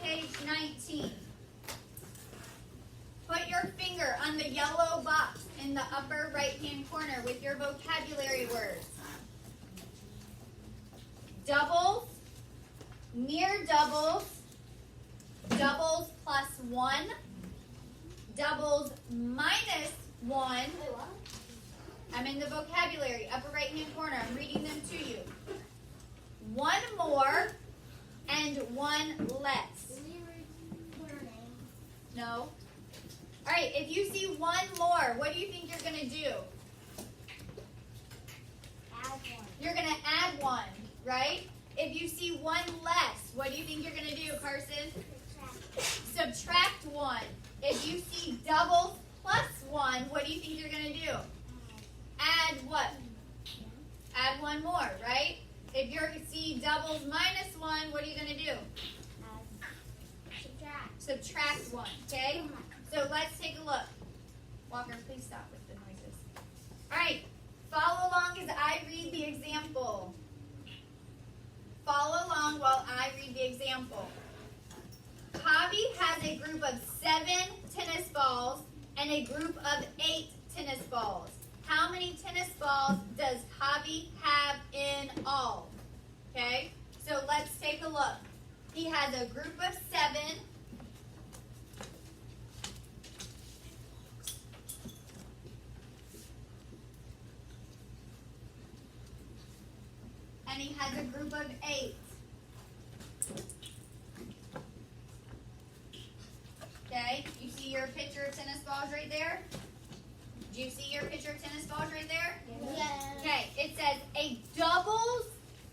page 19. Put your finger on the yellow box in the upper right-hand corner with your vocabulary words. Doubles, near doubles, doubles plus 1, doubles minus 1. I'm in the vocabulary, upper right-hand corner. I'm reading them to you. One more and one less. No. All right, if you see one more, what do you think you're going to do? Add one. You're going to add one, right? If you see one less, what do you think you're going to do, Carson? Subtract 1. If you see doubles plus 1, what do you think you're going to do? Add what? Add one more, right? If you see doubles minus 1, what are you going to do? Subtract. Subtract 1, okay? So let's take a look. Walker, please stop with the noises. All right, follow along as I read the example. Follow along while I read the example. Javi has a group of 7 tennis balls and a group of 8 tennis balls. How many tennis balls does Javi have in all? Okay, so let's take a look. He has a group of 7. And he has a group of 8. Okay, you see your picture of tennis balls right there? Do you see your picture of tennis balls right there? Yes. Okay, it says a doubles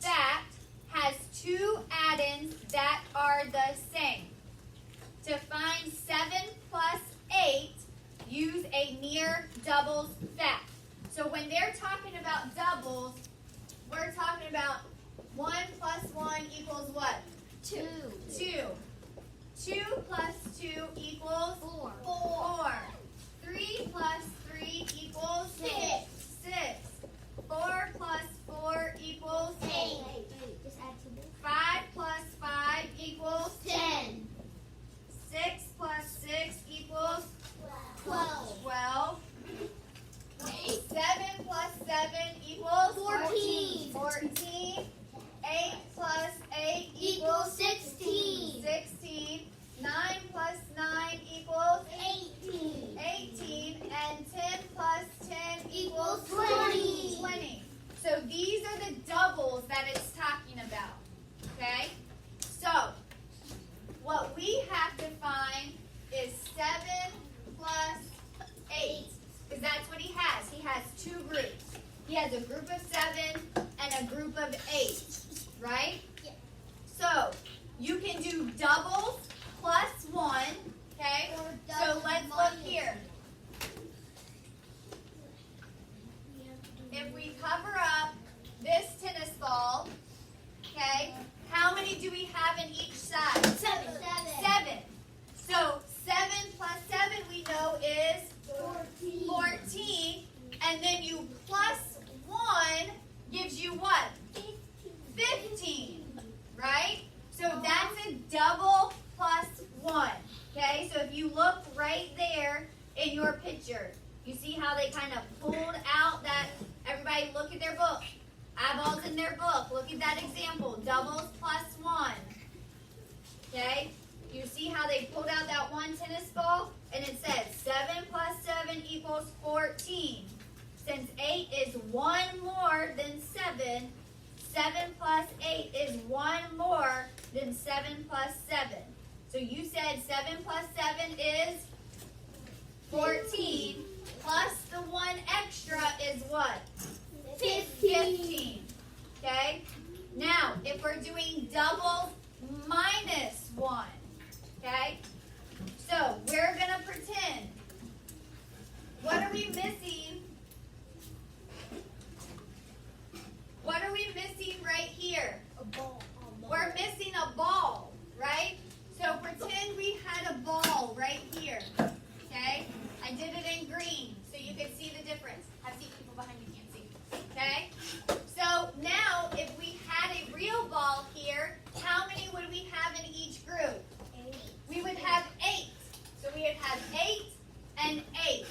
that has 2 add-ins that are the same. To find 7 plus 8, use a near doubles fact. So when they're talking about doubles, we're talking about 1 plus 1 equals what? 2. 2. 2 plus 2 equals 4. 4. 3 plus 3 equals 6. 6. 4 plus 4 equals 8. Just add 2. 5 plus 5 equals 10. 6 plus 6 equals 12. 12. 7 plus 7 equals 14. 14. 8 plus 8 equals 16. 16. 9 plus 9 equals 18. 18. And 10 plus 10 equals 20. 20. So these are the doubles that it's talking about. Okay? So, what we have to find is 7 plus 8. Because that's what he has. He has 2 groups. He has a group of 7 and a group of 8. Right? Yeah. So, you can do doubles plus 1. Okay? So let's look here. If we cover up this tennis ball, okay, how many do we have in each side? 7. 7. So 7 plus 7 we know is 14. 14. And then you plus 1 gives you what? 15. Right? So that's a double plus 1. Okay, so if you look right there in your picture, you see how they kind of pulled out that, everybody look at their book. Eyeballs in their book. Look at that example. Doubles plus 1. Okay, you see how they pulled out that one tennis ball? And it says 7 plus 7 equals 14. Since 8 is 1 more than 7, 7 plus 8 is 1 more than 7 plus 7. So you said 7 plus 7 is 14, plus the 1 extra is what? 15. Okay? Now, if we're doing doubles minus 1, okay? So, we're going to pretend. What are we missing? What are we missing right here? A ball. We're missing a ball, right? So pretend we had a ball right have 8 and 8,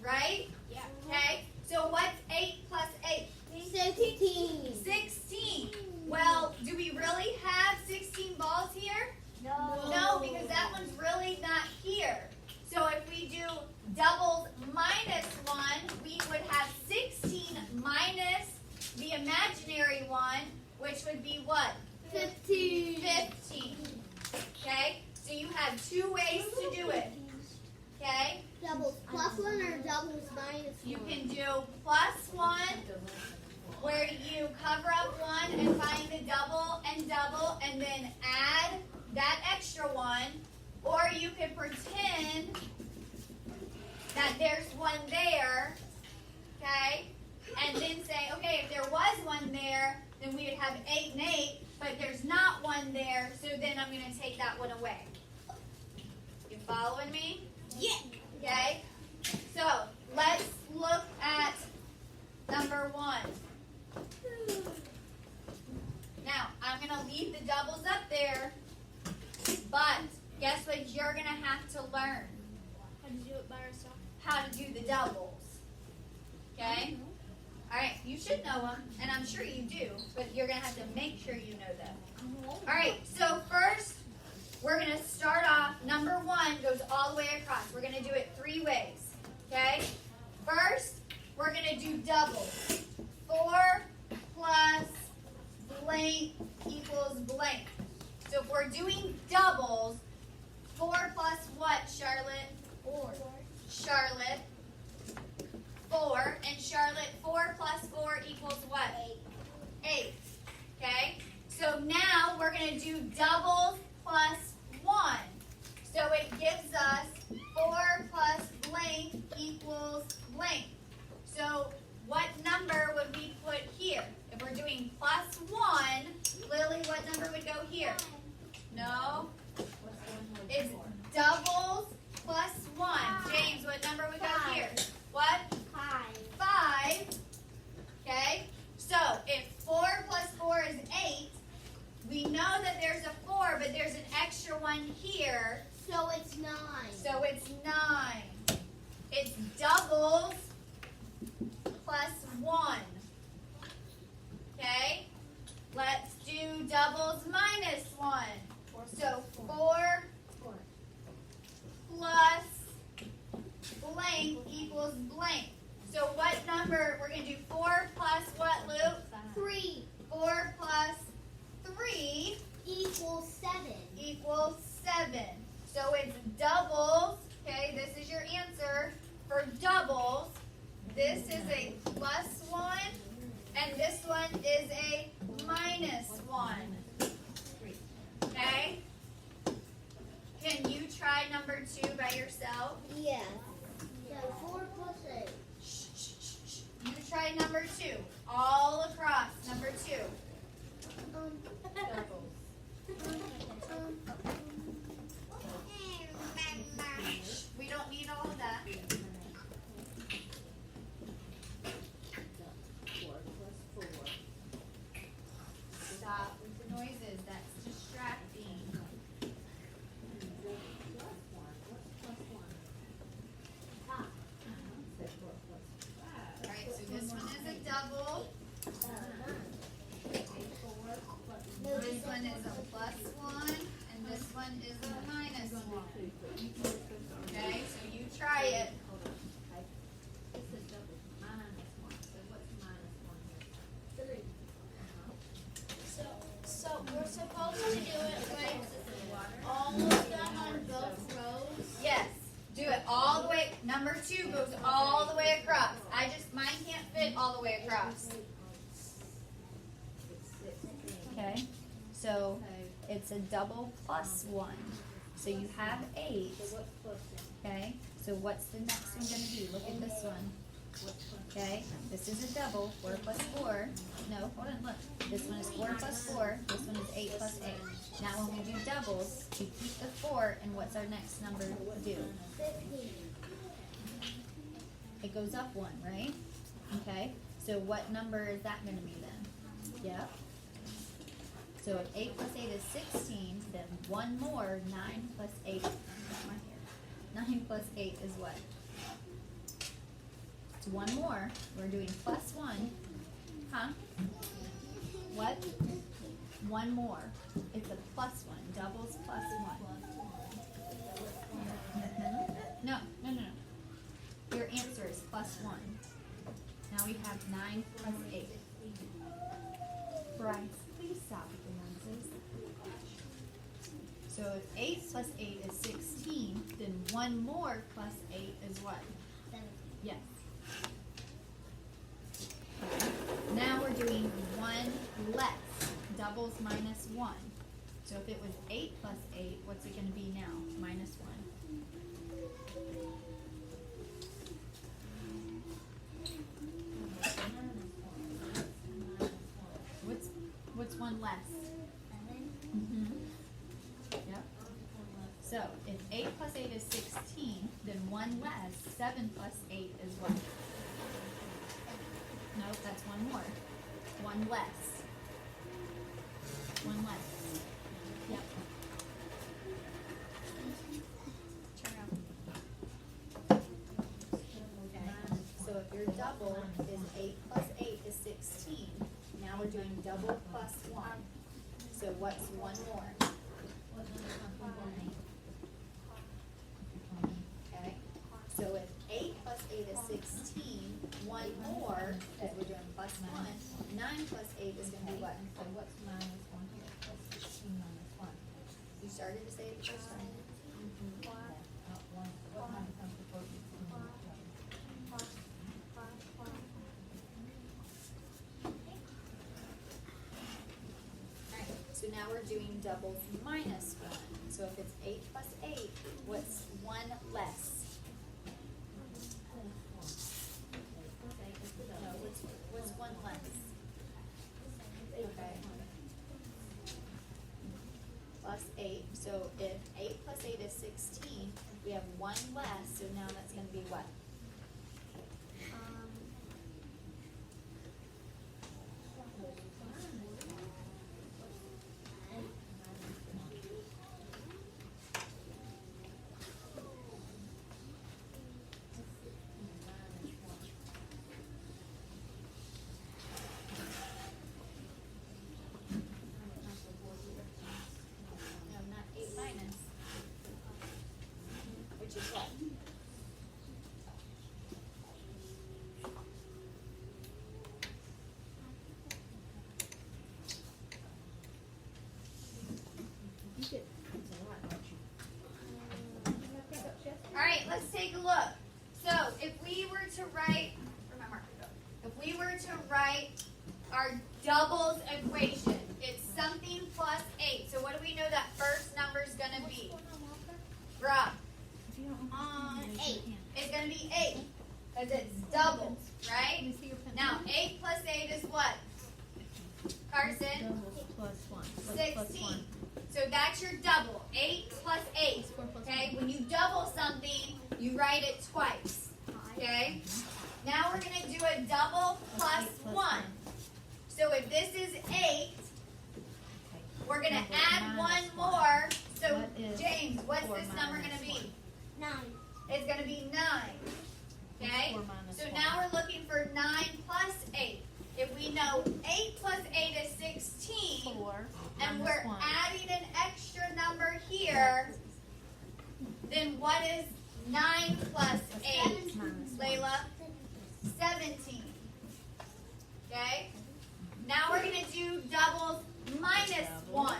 right? Yeah. Okay, so what's 8 plus 8? 16. 16. Well, do we really have 16 balls here? No. No, because that one's really not here. So if we do doubles minus 1, we would have 16 minus the imaginary one, which would be what? 15. 15. Okay? So you have 2 ways to do it. Okay? Doubles plus 1 or doubles minus 1? You can do plus 1, where you cover up 1 and find the double, and then add that extra 1. Or you could pretend that there's 1 there, okay? And then say, okay, if there was 1 there, then we would have 8 and 8, but there's not 1 there, so then I'm going to take that 1 away. You following me? Yeah. Okay? So, let's look at number 1. Now, I'm going to leave the doubles up there, but guess what you're going to have to learn? How to do it by yourself? How to do the doubles. Okay? Alright, you should know them, and I'm sure you do, but you're going to have to make sure you know them. Alright, so first, we're going to start off, number 1 goes all the way across. We're going to do it 3 ways. Okay? First, we're going to do doubles. 4 plus blank equals blank. So if we're doing doubles, 4 plus what, Charlotte? 4. Charlotte. 4. And Charlotte, 4 plus 4 equals what? 8. Okay? So now we're going to do doubles plus 1. So it gives us 4 plus blank equals blank. So what number would we put here? If we're doing plus 1, Lily, what number would go here? No? It's doubles plus 1. James, what number would go here? What? 5. Okay? So if 4 plus 4 is 8, we know that there's a 4, but there's an extra 1 here. So it's 9. So it's 9. It's doubles plus 1. Okay? Let's do doubles minus 1. So 4 plus blank equals blank. So what number? We're going to do 4 plus what, Luke? 3 4 plus 3 equals 7. equals 7. So it's doubles. Okay, this is your answer for doubles. This is a plus 1, and this one is a minus 1. Okay? Can you try number 2 by yourself? Yes. So 4 plus 8. Shh, shh, shh, shh. You try number 2. All across, number 2. We don't need all of that. Stop with the noises. That's distracting. Alright, so this one is a double. This one is a plus 1, and this one is a minus 1. Okay, so you try it. So we're supposed to do it like almost done on both rows. Yes, do it all the way. Number 2 goes all the way across. Mine can't fit all the way across. Okay, so it's a double plus 1. So you have 8. Okay, so what's the next one going to be? Look at this one. Okay, this is a double, 4 plus 4. No, hold on, look. This one is 4 plus 4. This one is 8 plus 8. Now when we do doubles, we keep the 4, and what's our next number do? 15. It goes up 1, right? Okay, so what number is that going to be then? Yep. So if 8 plus 8 is 16, then one more, 9 plus 8, 9 plus 8 is what? It's one more. We're doing plus 1. Huh? What? One more. It's a plus 1. Doubles plus 1. No. Your answer is plus 1. Now we have 9 plus 8. Bryce, please stop with the noises. So if 8 plus 8 is 16, then one more plus 8 is what? 7. Yes. Now we're doing 1 less. Doubles minus 1. So if it was 8 plus 8, what's it going to be now? Minus 1. What's 1 less? 7. Yep. So if 8 plus 8 is 16, then 1 less, 7 plus 8 is what? Nope, that's 1 more. 1 less. 1 less. Yep. Turn around. Okay. So if your double is 8 plus 8 is 16, now we're doing double plus 1. So what's 1 more? Okay. So if 8 plus 8 is 16, 1 more, because we're doing plus 1, 9 plus 8 is going to be what? So what's minus 1 here? What's 16 minus 1? You started to say it the first time? What number comes before 16 minus 1? Alright, so now we're doing doubles minus 1. So if it's 8 plus 8, what's 1 less? No, what's 1 less? Okay. Plus 8. So if 8 plus 8 is 16, we have 1 less, so now that's going to be what? No, not 8 minus. Which is what? Alright, let's take a look. So if we were to write, where'd my marker go? If we were to write our doubles equation, it's something plus 8. So what do we know that first number is going to be? Rob, 8. it's going to be 8 because it's doubles, right? Now 8 plus 8 is what? Carson? Plus 1. 16. So that's your double. 8 plus 8. Okay? When you double something, you write it twice. Okay? Now we're going to do a double plus 1. So if this is 8, we're going to add 1 more. So, What is James, what's 4 this number minus going to be? 9. It's going to be 9. Okay? 4 minus So 1. now we're looking for 9 plus 8. If we know 8 plus 8 is 16, 4 and minus we're 1. adding an extra number here, then what is 9 plus 8, Minus 1. Layla? 17. Okay? Now we're going to do doubles minus 1.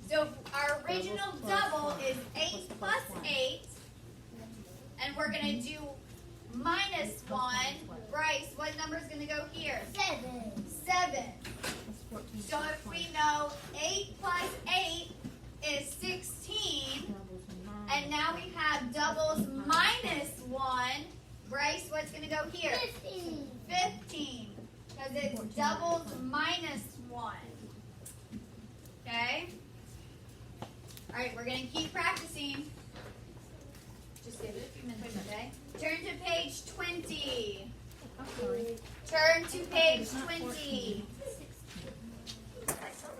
So our original Doubles plus double 1. is 8 plus 8, and we're going to do minus 1. Bryce, what number is going to go here? 7. 7. That's 14 So plus if 20. we know 8 plus 8 is 16, Doubles minus and now we have doubles minus 1, Bryce, what's going to go here? 15. 15. Because it's doubles minus 1. Okay? Alright, we're going to keep practicing. Just give it a few minutes, okay? Turn to page 20. I'm sorry. Turn to page It's not 20. 14